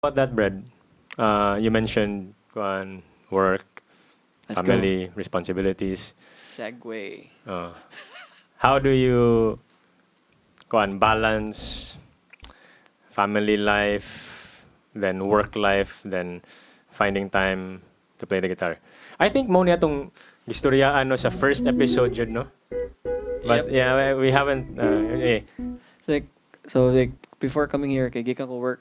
About that, Brad, you mentioned work, Let's go. family, responsibilities. Segway. Uh, how do you balance family life, then work life, then finding time to play the guitar? I think mo niya tong gistoryaan no sa first episode yun, no? But Yep. yeah, we haven't So like before coming here, kay gikan ko work.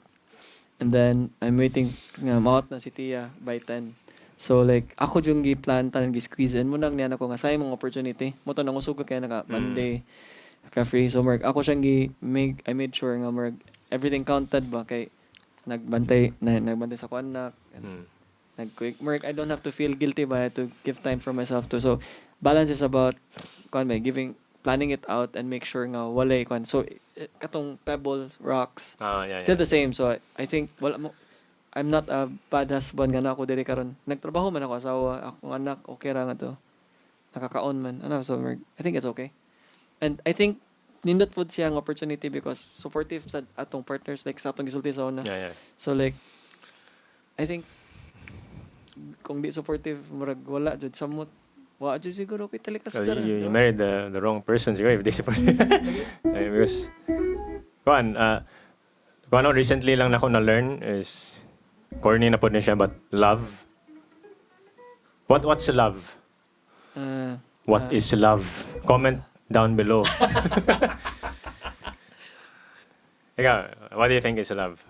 And then I'm waiting nga maot na si Tia by 10. So like ako yung gi-plan tan gi-squeeze in mo nang niya ako nga say mong opportunity. Mo to nang usog ko kaya naka Monday ka free so work. Ako siyang I made sure nga work everything counted ba kay nagbantay sa kuanak and nag-quick work. I don't have to feel guilty ba to give time for myself to. So balance is about planning it out and make sure nga walay kwan. So katong pebbles, rocks, yeah, still yeah. the same. So I think I'm not a bad husband nga na ako diri karon. Nagtrabaho man ako asawa, akong anak okay ra nga to. Nakakaon man. So I think it's okay. And I think nindot pud siya ang opportunity because supportive sa atong partners like sa atong gisulti sa una. Yeah, yeah. So like I think kung di supportive murag wala jud samot. Wa jud siguro kay talikas Well, dara. you married the wrong person siguro if they support because recently lang na ako na-learn is corny na po na siya but love. What's love? What is love? Comment down below. Ikaw, what do you think is love?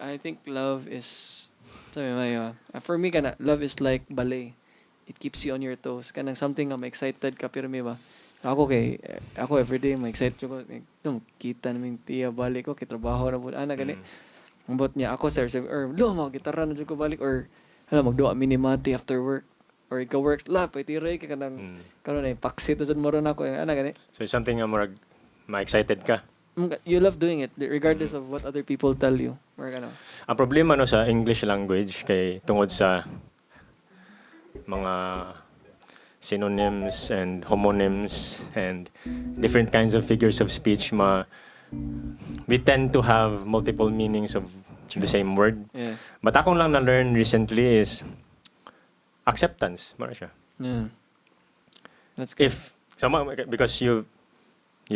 I think love is for me kana love is like ballet. It keeps you on your toes. Kanang something I'm excited ka pero may ba. Ako everyday may excited ko kita naming tiya balik ko kay trabaho na pud ana gani. Ambot niya ako sir mo gitara na jud ko balik or magduwa minimati after work or ikaw work la pay tiray ka kanang karon ay paksit na jud mo ron ako ana gani. So it's something murag ma-excited ka. You love doing it regardless of what other people tell you. Or Ang problema no sa English language kay tungod sa mga synonyms and homonyms and different kinds of figures of speech we tend to have multiple meanings of the same word. Yeah. But akong lang na-learn recently is acceptance. Mara siya. Yeah. That's good. Because you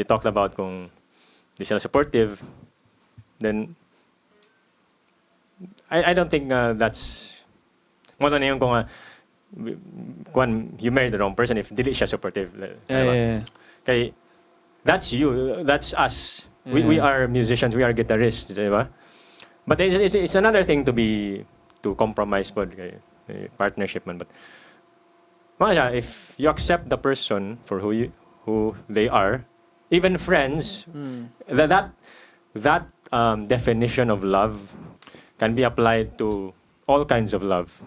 talked about kung di sila supportive, then I don't think that's mo na yung kung you married the wrong person if dili siya supportive. Yeah. Kay that's you, that's us. Yeah. We are musicians, we are guitarists, di ba? But it's another thing to compromise pod kay partnership man but if you accept the person for who they are, even friends, that definition of love can be applied to all kinds of love.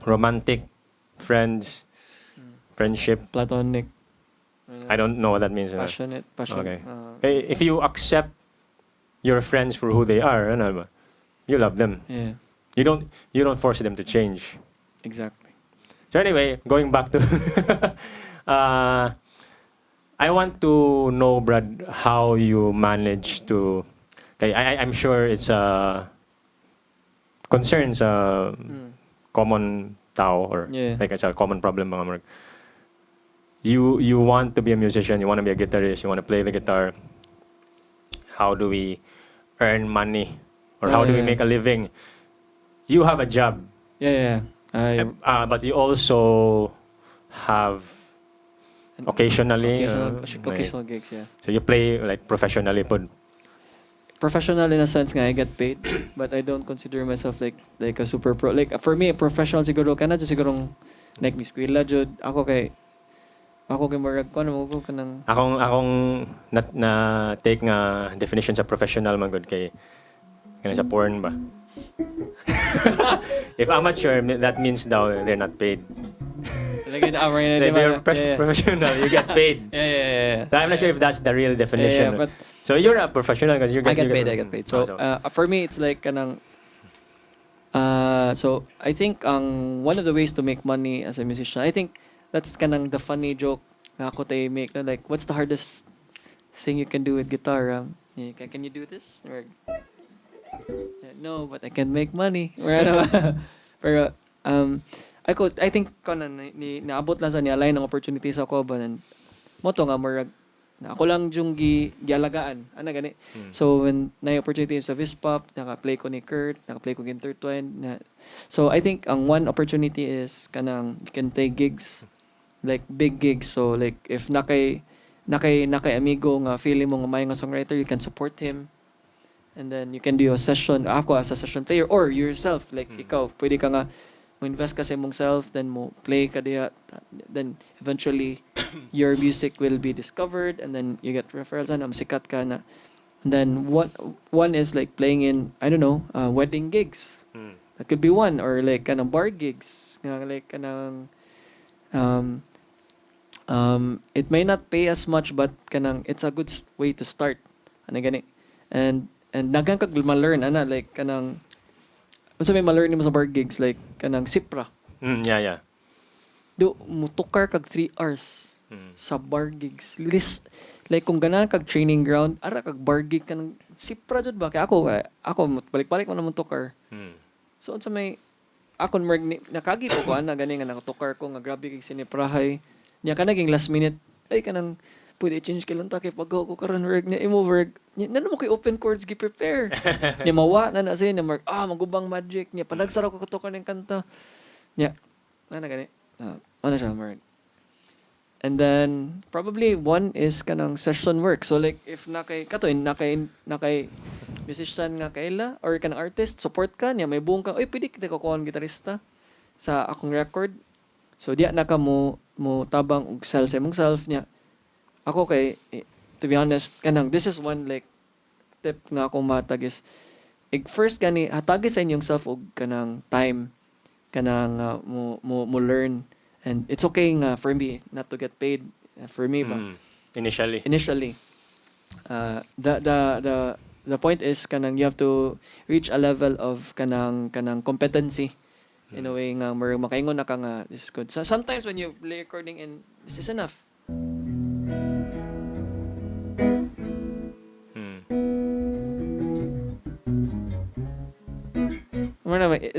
Romantic, friends, friendship. Platonic. I don't know what that means. Passionate. Okay. If you accept your friends for who they are, you love them. Yeah. You don't force them to change. Exactly. So anyway, going back to I want to know, Brad, how you manage to. Okay, I'm sure it's a concern sa common tao or like it's a common problem mga marag. You want to be a musician, you want to be a guitarist, you want to play the guitar. How do we earn money or how do we make a living? You have a job. Yeah. But you also have occasionally occasional gigs, yeah. So you play like professionally pod. Professional in a sense nga I get paid, but I don't consider myself like a super pro. Like for me, professional siguro kana jud sigurong like Miss Quilla jud ako kay marag ko mo kanang akong na take nga definition sa professional man gud kay kana sa porn ba. If amateur, that means daw they're not paid. Like in our If you're professional, you get paid. Yeah. I'm not sure if that's the real definition. Yeah, but so you're a professional because I get paid. So for me, it's like kanang. So I think one of the ways to make money as a musician, I think that's kanang the funny joke na ako tay make na like, what's the hardest thing you can do with guitar? Can you do this? Or know, but I can make money. Or ano ba? Pero, I think, naabot lang sa ni-align ng opportunities ako ba, mo to nga, marag, na ako lang yung gialagaan. Ano gani? So, when na-opportunity sa Vispop, naka-play ko ni Kurt, naka-play ko Intertwined. So, I think, ang one opportunity is, you can take gigs, like, big gigs. So, like, if nakay amigo nga, feeling mo nga may nga songwriter, you can support him. And then, you can do a session, ako as a session player, or yourself, like, ikaw, pwede ka nga, mo invest ka sa imong self, then mo play ka diha, then eventually your music will be discovered, and then you get referrals na masikat ka na. And then one is like playing in, I don't know, wedding gigs. That could be one, or like kanang bar gigs, like kanang it may not pay as much, but kanang it's a good way to start. Ano gani? And daghan kag ma-learn ana, like kanang unsa may ma-learn mo sa bar gigs, like kanang sipra. Yeah. Do mutukar kag 3 hours sa bar gigs. Like kung ganan kag training ground, ara kag bar gig kanang sipra jud ba? Kay ako balik-balik man naman tukar. So unsa may akon nakagi po ko ana gani nga nakatukar ko nga grabe kay siniprahay. Nya kanaging last minute ay kanang pwede i-change ka lang ta kay pag-go ko karon work niya imo work niya nano mo kay open chords gi-prepare niya mawa na say na mark magubang magic niya panagsara ko kutukan ng kanta niya ana gani ano siya mark. And then probably one is kanang session work, so like if nakay musician nga kaila or kanang artist support ka niya may buong ka oy pwede kita ko kuha gitarista sa akong record, so diya na ka mo tabang og sell sa imong self niya. Ako kay, to be honest, this is one like tip nga akong matag is, first hatagi sa inyong self og kanang time, mo learn, and it's okay nga for me not to get paid for me ba. Initially. The point is you have to reach a level of kanang competency in a way nga makaingon na ka nga this is good. So sometimes when you play recording and this is enough.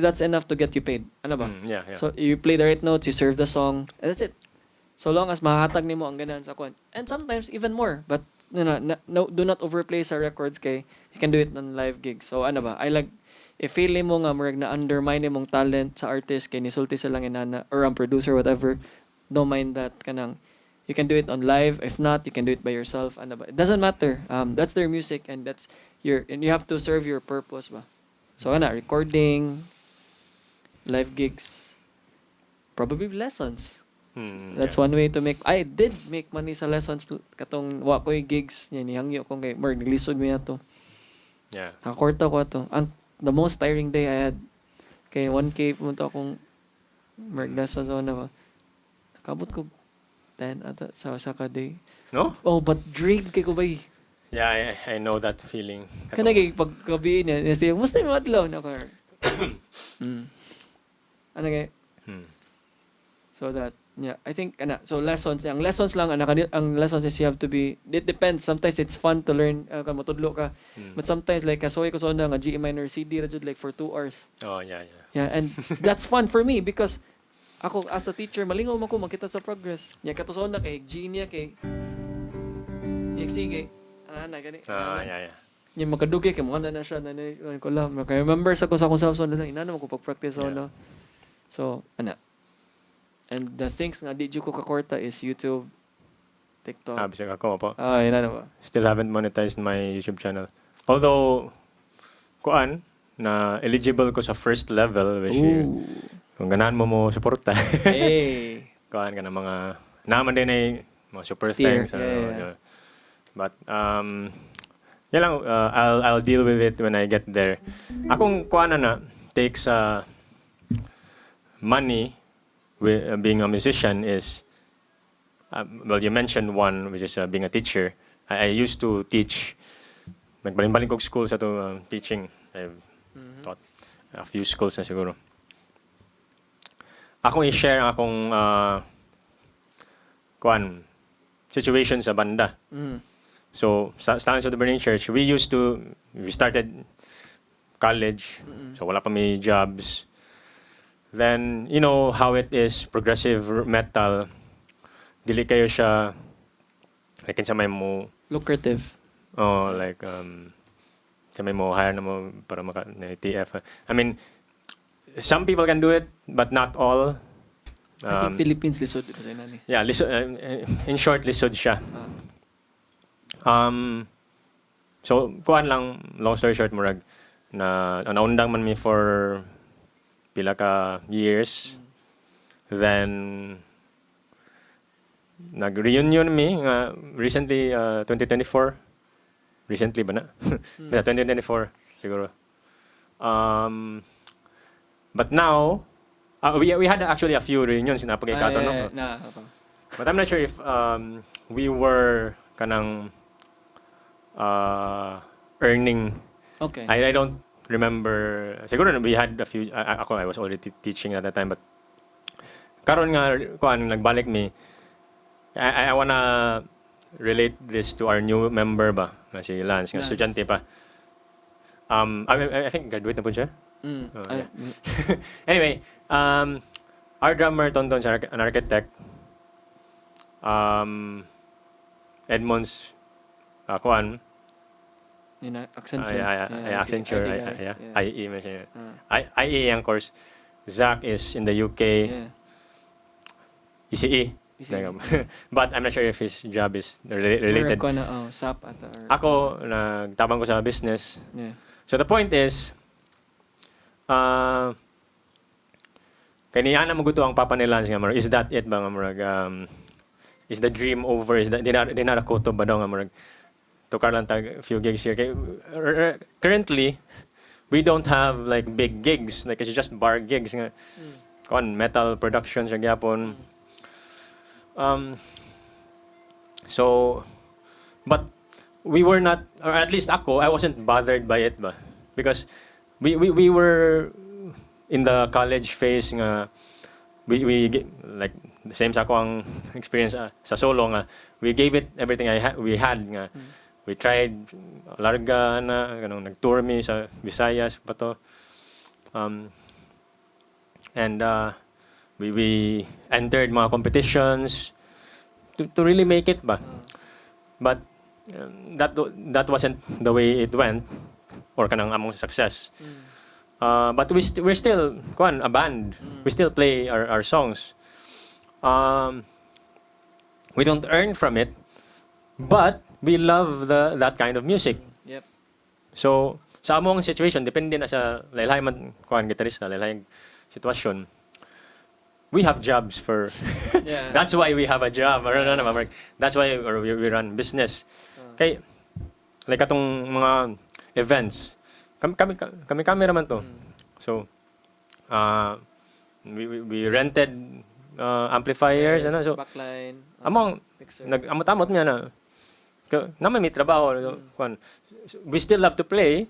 That's enough to get you paid. Ano ba? Yeah. So you play the right notes, you serve the song, and that's it. So long as mahatag nimo ang ganahan sa kwan. And sometimes even more. But do not overplay sa records kay you can do it on live gigs. So ano ba? I like if feeling mo nga murag na undermine imong talent sa artist kay nisulti sa lang inana or ang producer whatever, don't mind that kanang you can do it on live. If not, you can do it by yourself. Ano ba? It doesn't matter. That's their music and and you have to serve your purpose ba. So recording, live gigs, probably lessons. That's one way to make. I did make money sa lessons katong wa ko'y gigs niya nihangyo ko kay Mark naglisod mi ato. Yeah. Nakakorta ko ato. The most tiring day I had kay 1K pumunta akong Mark lessons na ba. Nakabot ko 10 ata sa ka day. No? Oh, but drained kay ko ba eh. Yeah, I know that feeling. Kanagay paggabi niya, siya musta mo adlaw na ko. Ano kay? So that I think so lessons, ang lessons lang ang lessons is you have to be, it depends, sometimes it's fun to learn kan matudlo ka, but sometimes like kasoy ko sa nga G minor CD ra jud like for 2 hours. Oh yeah. Yeah, and that's fun for me because ako as a teacher malingaw man ko makita sa progress. Nya katuson na kay G niya kay sige. Gani. Yeah. Nya makadugi kay mo na siya na ko lang. Remember sa ko sa akong self so na inana ko pag-practice na. So and the things nga di ko kakorta is YouTube, TikTok. Bisag ako po. Yun na ba? Still haven't monetized my YouTube channel. Although, na eligible ko sa first level, which kung ganahan mo suporta. Hey. Ka na mga, naman din ay mga super Tier. thanks. Yeah. But, yan lang, I'll deal with it when I get there. Akong takes money with being a musician is, well, you mentioned one, which is being a teacher. I used to teach, nagbaling-baling kong school sa teaching. I've taught a few schools na siguro. Akong i-share ang akong situation sa banda. So, sa Stans of the Burning Church, we started college. So wala pa may jobs. Then, you know how it is, progressive metal. Dili kayo siya, like, sa may mo, Lucrative. like, sa may mo, hire na mo para na TF. I mean, some people can do it, but not all. I think Philippines lisod kasi nani. Yeah, in short, lisod siya. So, kuhan lang, long story short, murag, na naundang man mi for pila ka years. Then, nag-reunion mi nga recently, 2024. Recently ba na? Yeah, 2024 siguro. But now, we had actually a few reunions na pagkakato, no? But I'm not sure if we were kanang earning. Okay. I don't remember. Siguro we had a few. I was already teaching at that time, but karon nga kuan nagbalik mi. I wanna relate this to our new member ba, nga si Lance, nga estudyante pa. I think graduate na po siya. Yeah. Anyway, our drummer Tonton is an architect. Edmonds, kuan. Accenture. Accenture. IE man siya. IE ang course. Zach is in the UK. ECE. But I'm not sure if his job is related. SAP Ako, nagtabang ko sa business. Yeah. So the point is, kaniya na maguto ang papa ni Lance nga marag, is that it ba nga marag, is the dream over? Is that, di na rakoto ba daw nga marag, tukar lang tag few gigs here. Currently, we don't have like big gigs, like it's just bar gigs nga. Metal production siya gyapon. So, but we were not, or at least ako, I wasn't bothered by it ba? Because we were in the college phase nga, we like, the same sa ako ang experience sa solo nga, we gave it everything we had nga. We tried, larga na, nag-tour mi sa Visayas pa to. And we entered mga competitions to really make it ba. But that wasn't the way it went or kanang among success. But we're still a band. We still play our songs. We don't earn from it, but we love that kind of music. Yep. So sa among situation depende na sa laylay man gitarista, laylay sitwasyon. We have jobs for that's why we have a job. That's why we run business. Kay like atong mga events. Kami cameraman to. So we rented amplifiers and so backline. among nag-amot-amot niya na. Naman may trabaho. We still have to play.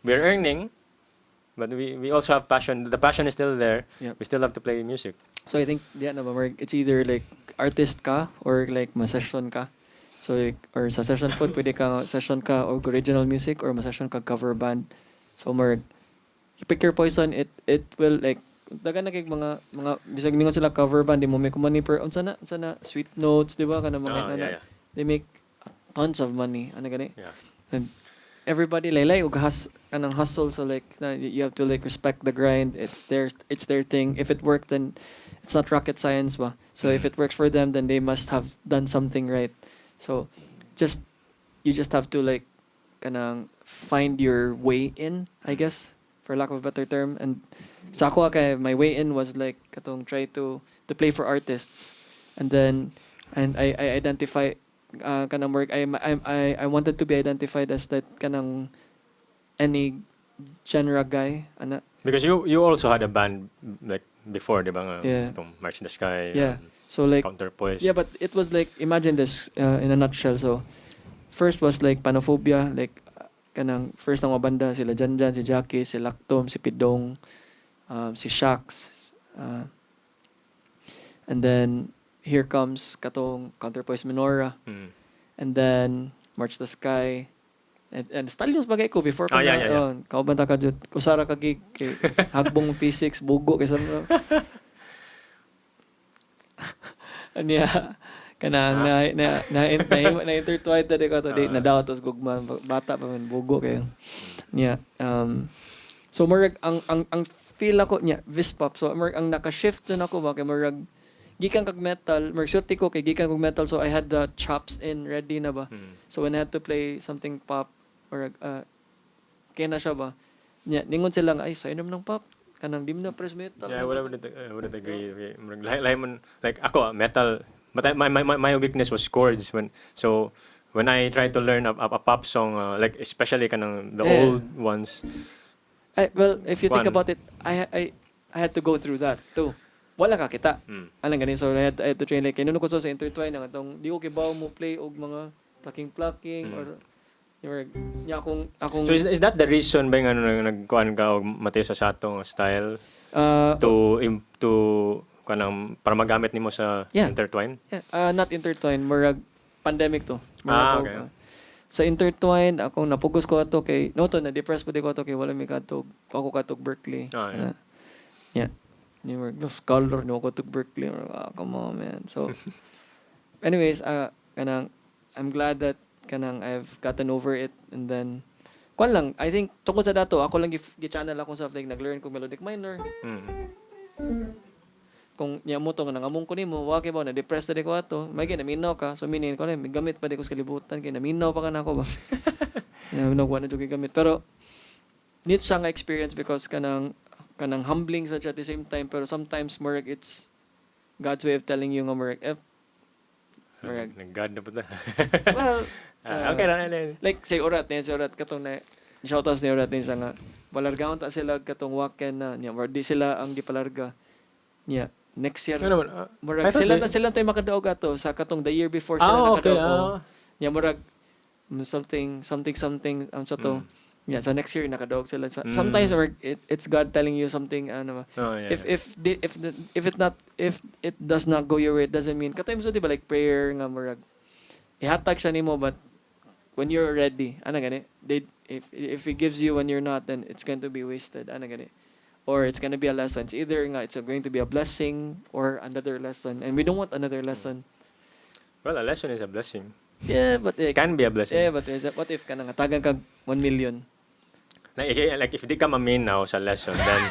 We're earning. But we also have passion. The passion is still there. Yep. We still have to play music. So I think it's either like artist ka or like ma-session ka. So like, or sa session po pwede ka session ka or original music or ma-session ka cover band. So more you pick your poison, it will like dagan na kay mga bisag ningon sila cover band di mo make money per unsa na Sweet Notes, di ba kana mga they make tons of money ana gani. Yeah. And everybody laylay ug kanang hustle, so like you have to like respect the grind. It's their thing. If it worked, then it's not rocket science ba. So if it works for them, then they must have done something right. So you just have to like kanang find your way in, I guess, for lack of a better term. And sa ako kay my way in was like katong try to play for artists, and I identify kanang work. I wanted to be identified as that kanang any genre guy. Because you also had a band like before, di ba nga? Yeah. Itong March in the Sky. Yeah. So like Counterpoise. yeah, but it was like imagine this in a nutshell. So first was like Panophobia, like kanang first ang mga banda sila Janjan, si Jackie, si Lactom, si Pidong, si Shax, and then here comes katong Counterpoise Minora, and then March the Sky, And stallions bagay ko before ko Yeah. kauban ta ka jud kusara ka gig kay hagbong P6 bugo kay sama. Anya kanang na intertwined ta ko to di na daw tos gugma bata pa man bugo kayo. Nya so murag ang feel ako nya Vispop so murag ang naka-shift dyan ako ba kay murag gikan kag metal, surti ko kay gikan kag metal so I had the chops in ready na ba. So when I had to play something pop or kaya na siya ba. Ningon sila nga ay sa inom ng pop kanang di mo na press metal. Yeah, I would agree. Okay. Like ako metal, but my weakness was chords when I tried to learn a pop song like especially kanang the old ones. Well, if you think about it, I had to go through that too. Wala ka kita. Anong ganin so I had to train like kinuno ko sa intertwine nga tong di ko kibaw mo play og mga plucking or nya akong So is that the reason ba nga nagkuan ka og Mateo sa satong style to kanang para magamit nimo sa intertwine? Yeah, not intertwine, murag pandemic to. Okay. Sa intertwine akong napugos ko ato kay no to na depress pud ko ato kay wala mi kadtog ako kadtog Berkeley. Yeah. Ni no scholar no ko to Berkeley. Come on man. So anyways, kanang I'm glad that kanang I've gotten over it and then kwan lang I think tungkol sa dato ako lang gi-channel ako sa like nag-learn ko melodic minor. Kung niya mo to nga nangamong ko nimo wa kay ba na depressed na ko ato may ginaminaw ka so minin ko na may gamit pa di ko sa kalibutan kay naminaw pa kanako ba. Nagwa na jud gamit pero need sa nga experience because kanang humbling such at the same time pero sometimes more like it's God's way of telling you nga more like God na puta. well okay na. Like say urat katong na shoutouts ni urat niya nga palargaon ta sila katong weekend na niya di sila ang gipalarga niya next year murag sila tayo makadaog ato sa katong the year before sila nakadaog niya murag something ang sa to. Yeah, so next year nakadaog sila. Sometimes it's God telling you something ano ba. If it does not go your way, it doesn't mean katong so di ba like prayer nga murag ihatag siya nimo but when you're ready, ana gani. If he gives you when you're not, then it's going to be wasted, ana gani. Or it's going to be a lesson. It's either nga it's going to be a blessing or another lesson, and we don't want another lesson. Well, a lesson is a blessing. Yeah, but it can be a blessing. Yeah, but what if kanang tagan kag 1 million? Like if you become a main now sa lesson, then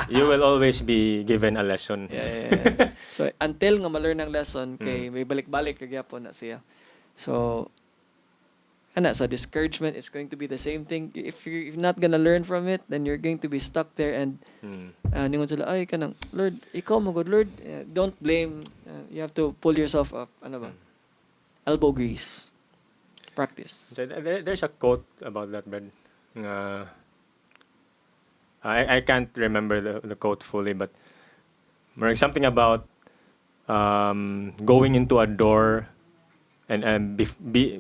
you will always be given a lesson. Yeah. So until nga ma-learn ang lesson kay may balik-balik ra gyapon na siya. So sa discouragement it's going to be the same thing. If you're not gonna learn from it, then you're going to be stuck there and ningon sila ay kanang Lord, ikaw mo good Lord, don't blame. You have to pull yourself up. Ano ba? Elbow grease. Practice. So there's a quote about that, but I can't remember the quote fully, but something about going into a door and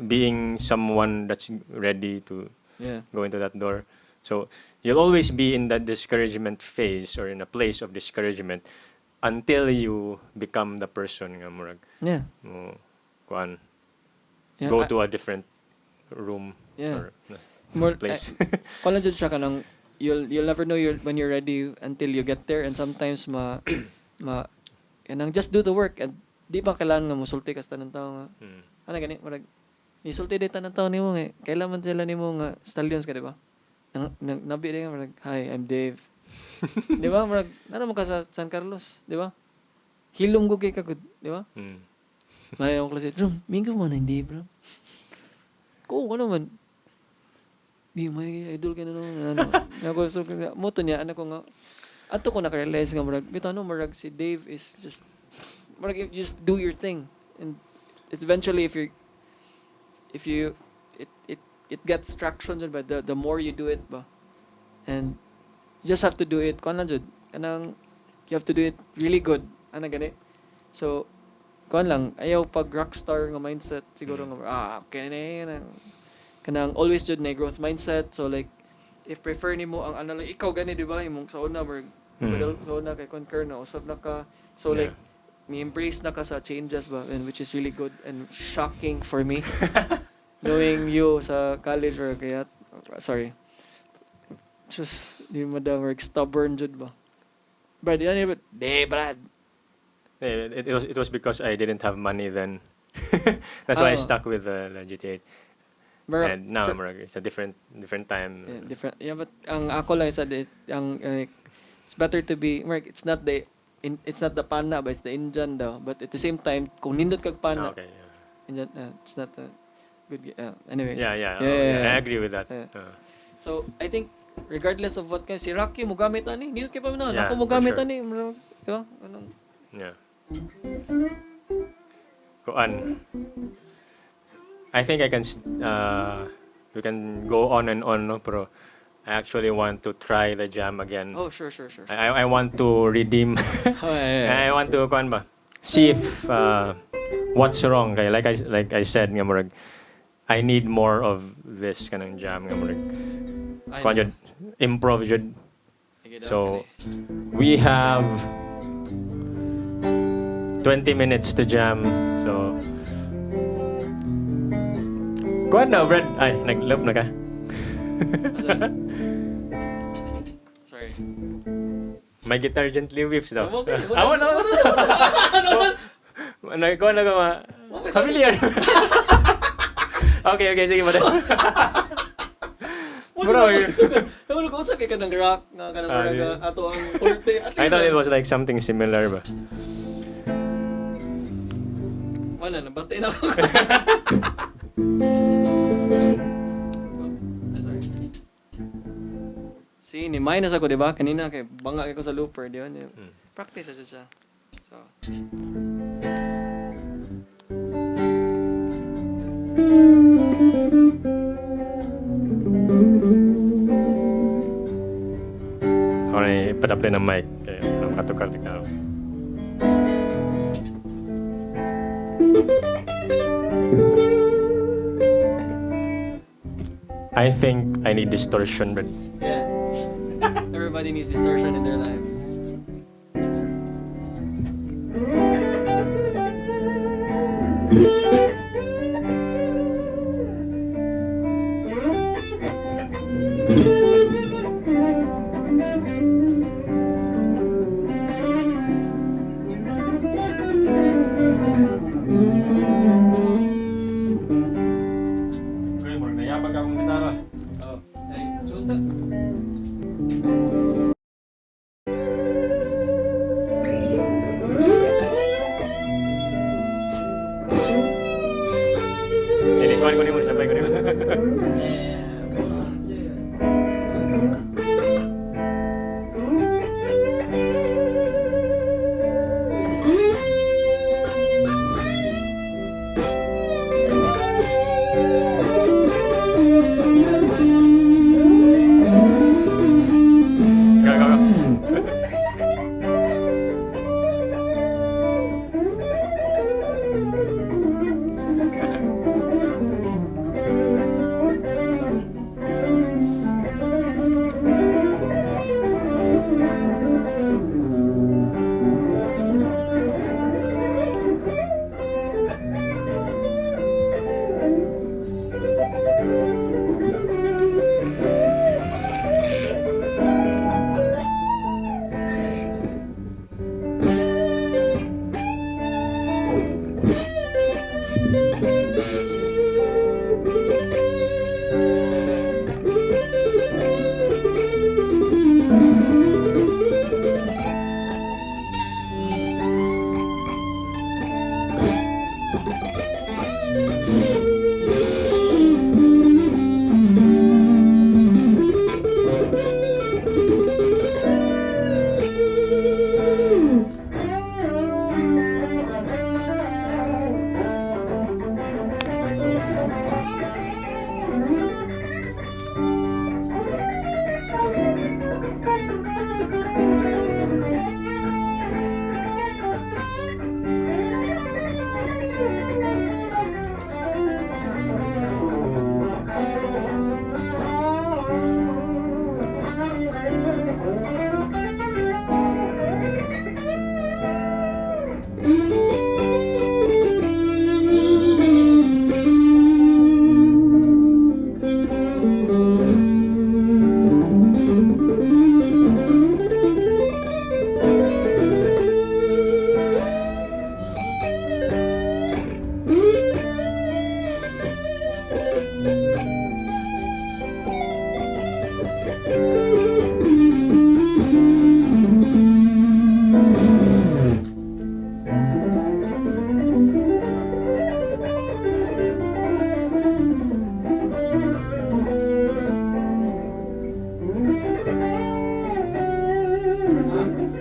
being someone that's ready to go into that door. So you'll always be in that discouragement phase or in a place of discouragement until you become the person nga murag. Go to a different room or place. Kung jud siya kanang you'll never know when you're ready until you get there, and sometimes kanang just do the work and di pa kailangan nga musulti ka sa tanang tao nga. Ano gani murag isulti di tanang tao nimo nga kailangan sila nimo nga stallions ka di ba? Nabi di nga murag hi, I'm Dave. Di ba murag ano mo ka sa San Carlos, di ba? Hilom ko kay kagud, di ba? May ako klase, "Drum, minggo mo na hindi, bro." Ko ano man. Di may idol ka na ano. Ako so moto niya ano ko nga ato ko na-realize nga murag bitaw no murag si Dave is just murag you just do your thing and it eventually if you it gets traction but the more you do it ba and you just have to do it kuan lang jud kanang you have to do it really good ana gani so kuan lang ayaw pag rockstar nga mindset siguro nga okay na kanang always jud na growth mindset so like if prefer nimo ang ano lang ikaw gani di ba imong sa una mer so na kay concur na usab na ka so like ni embrace na ka sa changes ba and which is really good and shocking for me knowing you sa college or kaya sorry. Just, di madam work stubborn jud ba? Brad, yan ba? Di, Brad. It was because I didn't have money then. That's why I Oh. stuck with the GTA. Pero, And now it's a different time. yeah, different. Yeah, but ang ako lang sa it's better to be it's not it's not the pana but it's the Indian daw. But at the same time, kung nindot kag pana, Okay. Yeah. Indian, it's not a good. Anyways. Yeah. Yeah. I agree with that. Yeah. So I think regardless of what si Rocky mo gamit ani, nindot kay pa na. Yeah, Ako mo for gamit sure. ani, di ba? Anong Yeah. Kuan. I think we can go on and on, no, pero I actually want to try the jam again. Oh, sure. I want to redeem. Oh, yeah. I want to kuan ba? See if what's wrong. Kaya like I said nga murag I need more of this kanang jam nga murag. I Kuan know. jud, improv jud. Sige, So daw, we have 20 minutes to jam. So kuan na, Brad. Ay, nag-loop na ka. sorry. My guitar gently weeps daw. Okay, Awan na. Kuan na ka ma. Familiar. Okay, sige mo na. Bro, Ano ko sa kay kanang rock nga kanang Ah, murag yeah. ato ang forte at I least. thought it was like something similar ba. Wala na batay na ako. Sorry. See, ni minus ako, di ba? Kanina kay banga ko sa looper, di ba? Practice sa siya. So, Ako na ipadapin ng mic. Kaya nakatukar tignan ako. I think I need distortion, but yeah. Everybody needs distortion in their life. okay, mura nayabag akong gitara. Oh, hey, Junsa.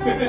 Okay,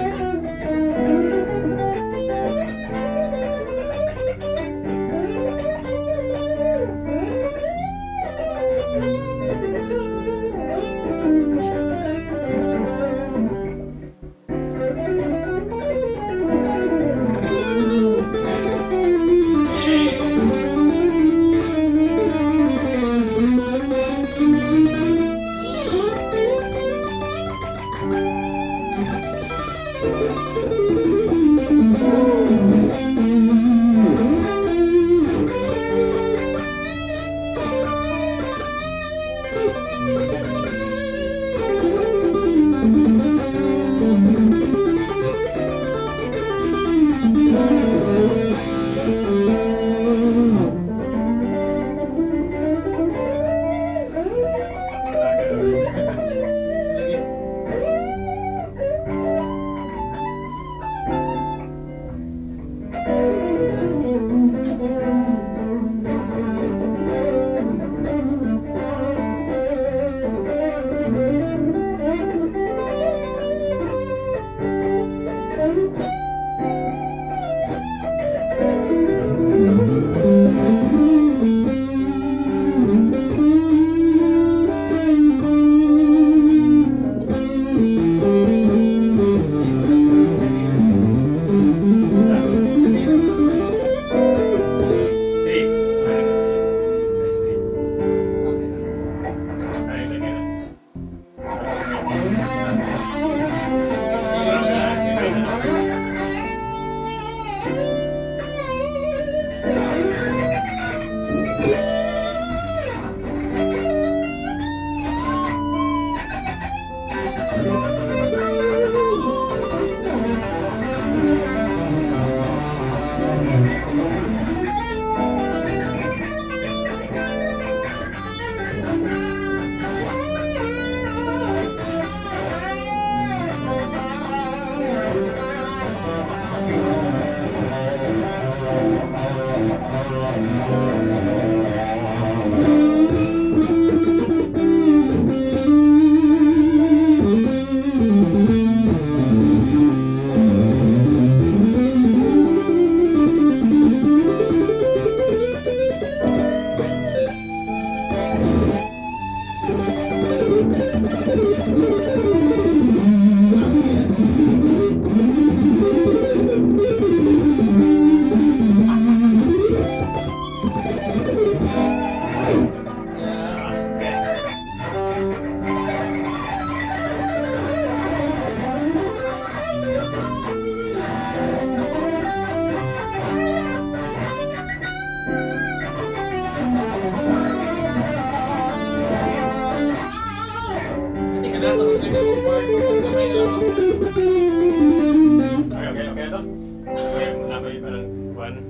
ito. Okay, muna ko yung parang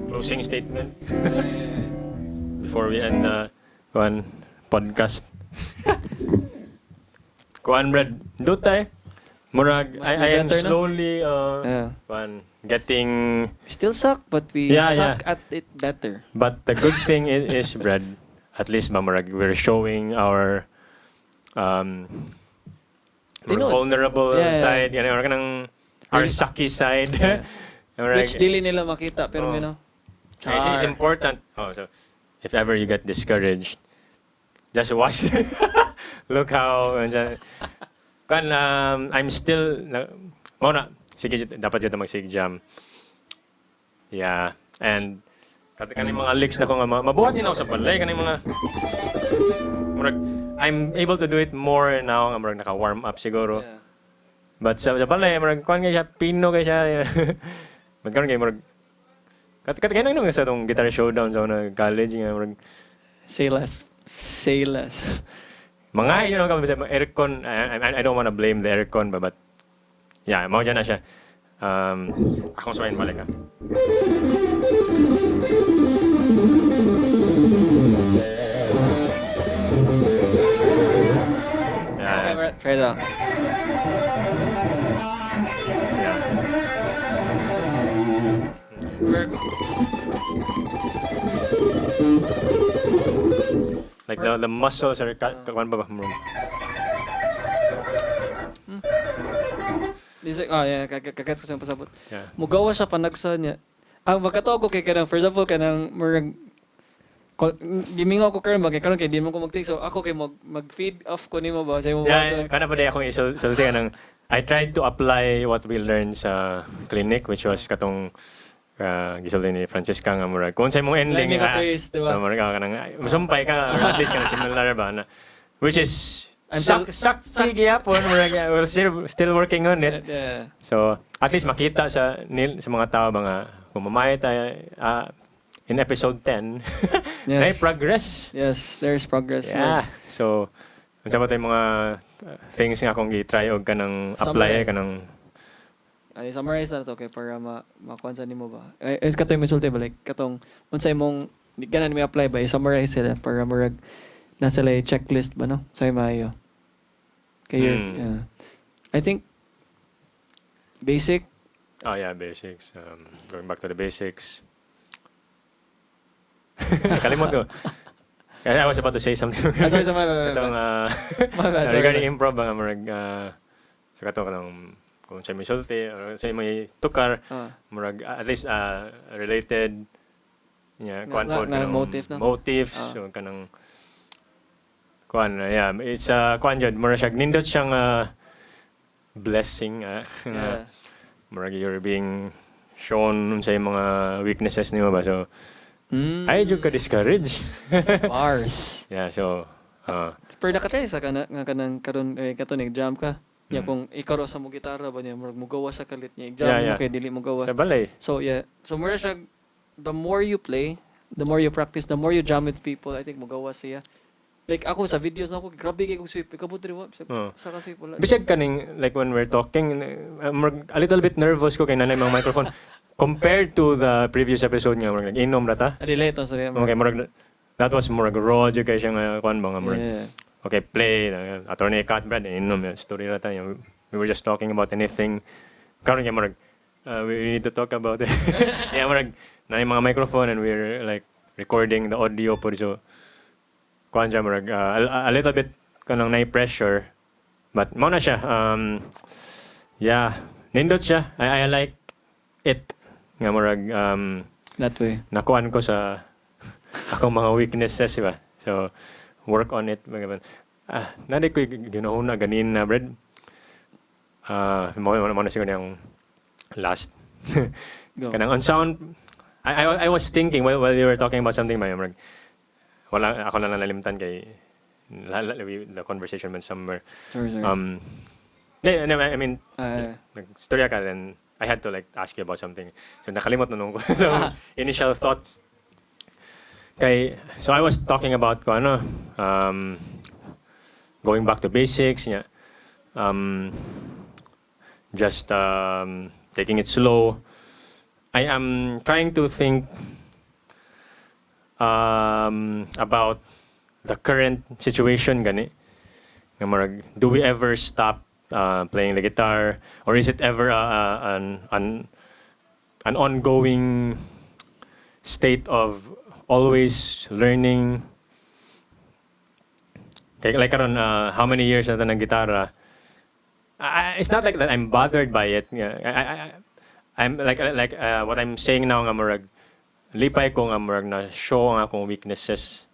closing statement. Before we end the podcast. Kuan Brad, dutay. Murag, I am slowly getting... We still suck, but we suck at it better. But the good thing is, Brad, at least Murag, we're showing our vulnerable side. Yan, our sucky side. Which dili nila makita, pero you know. It's important. So if ever you get discouraged, just watch. Look how... I'm still... Sige, dapat yun mag-sig-jam. Yeah. And kaning mga licks na ko nga, mabuhat din ako sa balay. Kaning mga... I'm able to do it more now. Murag naka-warm up siguro. Yeah. But sa balay, murag kuhan kayo siya, pino kayo siya. Magkaroon kayo, murag... Kayo nang sa itong guitar showdown sa college. Murag... Say less. Mga, aircon, I don't wanna blame the aircon, but yeah, mau dyan na siya. Akong sabayin balik ka. Okay, Brett, try it out. Yeah. Like the muscles are... Kawan ba ba? Yeah, kagas ko sa pasabot. Yeah. Mugawa siya panagsa niya. Ang magkataw ko kay kanang for example kanang murag gimingaw ko karon kay karon kay di mo ko magtik so ako kay mag-feed off ko nimo ba sa imo Yeah, kana pa di akong isulti ka ng I tried to apply what we learned sa clinic, which was katong gisulti ni Francisca nga murag kung sa imong ending murag ka nang musumpay ka or at least kana similar ba na which is sige yapon murag we're still working on it. Yeah. So at least makita sa mga tao ba nga kung mamay tayo in episode 10 Yes. may progress. Yes, there's progress. Yeah. So unsa ba tay mga things nga akong gi-try og kanang apply kanang ay summarize na to kay para makuha sa nimo ba. Ay katoy misulti balik katong unsa imong ganan mi apply ba i-summarize sila para murag nasa lay checklist ba no sa maayo. Kay I think basic. Oh yeah, basics. Going back to the basics. Kalimot ko. I was about to say something. Sorry, Itong, my bad. regarding improv, murag, sa kato ka ng kung siya may sulti, or siya may tukar, murag, at least related, kuan po, motives, so kanang, kuan, yeah, it's, kuan jud, murag siya, nindot siyang blessing, murag, you're being shown sa mga weaknesses niyo ba, so, ay jud ka discourage. Bars. Yeah, so pero nakatry sa kanang karon kato nag-jam ka. Ya kung ikaw sa mo gitara ba niya murag mugawa sa kalit niya. Jam mo kay dili mo gawas. Sa balay. So yeah, so mura siya the more you play, the more you practice, the more you jam with people, I think mugawa siya. Like ako sa videos na ako, grabe kay kong sweep. Ikaw po triwa. Sa kasi wala. Bisag kaning like when we're talking, a little bit nervous ko kay nanay mga microphone. Compared to the previous episode nga, murag nag-inom rata. Relate to sorry. Okay, murag that was murag raw jud kay siyang kuan ba nga murag. Okay, play attorney Cat Brad inom story rata. We were just talking about anything. Karon nga murag we need to talk about it. Yeah, murag na mga microphone and we're like recording the audio po so kuan siya murag a little bit kanang na pressure but mao na siya yeah, nindot siya. I like it. Nga murag that way nakuan ko sa akong mga weaknesses ba so work on it nadi ko ginahuna ganin na Brad mo na siguro yung last kanang on sound I was thinking while you were talking about something may murag wala ako na nalimtan kay the conversation went somewhere sorry. I mean nagstorya ka then I had to like ask you about something. So nakalimot na nung initial thought. Okay, so I was talking about going back to basics, just taking it slow. I am trying to think about the current situation gani. Do we ever stop playing the guitar, or is it ever an ongoing state of always learning? Like karon how many years na ng gitara? It's not like that I'm bothered by it. I'm like what I'm saying now nga murag lipay ko nga murag na show ang akong weaknesses.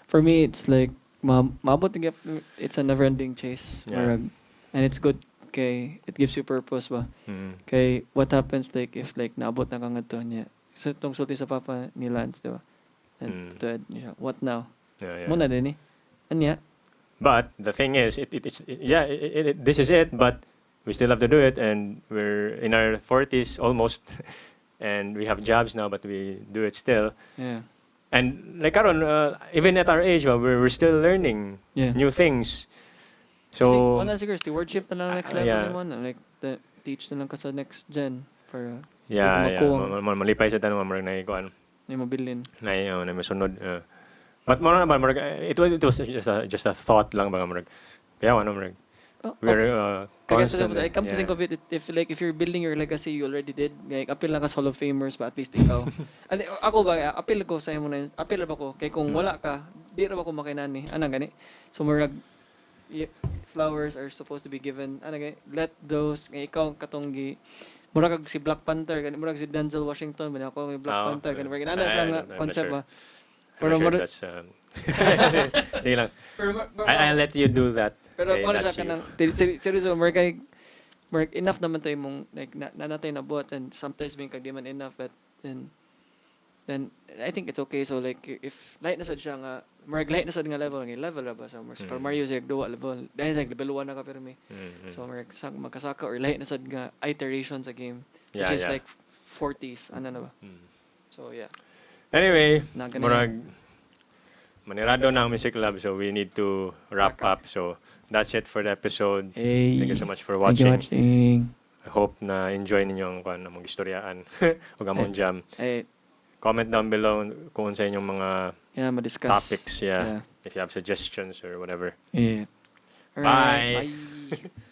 For me, it's like maabot it's a never-ending chase. Yeah. And it's good kay it gives you purpose ba. Kay what happens like if like naabot na kang adto niya. So tong sulti sa papa ni Lance, di ba? And what now? Yeah. Muna din Anya. But the thing is, this is it. But we still have to do it, and we're in our 40s almost, and we have jobs now, but we do it still. Yeah. And like karon, even at our age, we're still learning new things. So, I think, siguro, stewardship na lang next level naman. Like, teach na lang ka sa next gen. Para malipay sa tanong, marag na ikuan. Na mabilin. Na masunod. But marag, it was just a thought lang, baga marag. Kaya marag. We're constantly. I come to think of it, if you're building your legacy, you already did. Like, appeal lang ka sa Hall of Famers, but at least ikaw. Ako ba, appeal ko sa'yo muna, appeal ba ko, kay kung wala ka, di na ba ko makinani. Anong gani? So, marag, flowers are supposed to be given let those ikaw katong murag kag si Black Panther kani murag si Denzel Washington man ako yung Black Panther kani murag ana sa nga I'm not concept sure. ba. Pero I'm not sure murag that's sige lang. I'll let you do that. pero Okay, para that's sa you. kanang seryoso murag kay murag enough naman tayo mong like natay na buhat and sometimes being kag di man enough but then I think it's okay. So like if light na sad siya nga murag light na sad nga level ra ba sa Super Mario sa duwa level dahil sa level 1 na ka pero may so murag magkasaka or light na sad nga iteration sa game which is like 40s ano na ba. So yeah. Anyway, Na ganun murag manirado na ang Music Lab, so we need to wrap up. So that's it for the episode. Hey, Thank you so much for thank you watching. watching. I hope na enjoy ninyo ang among istoryaan ug among jam. Hey, Comment down below kung sa inyong mga yeah, ma-discuss. topics, if you have suggestions or whatever. Yeah. Bye. Bye.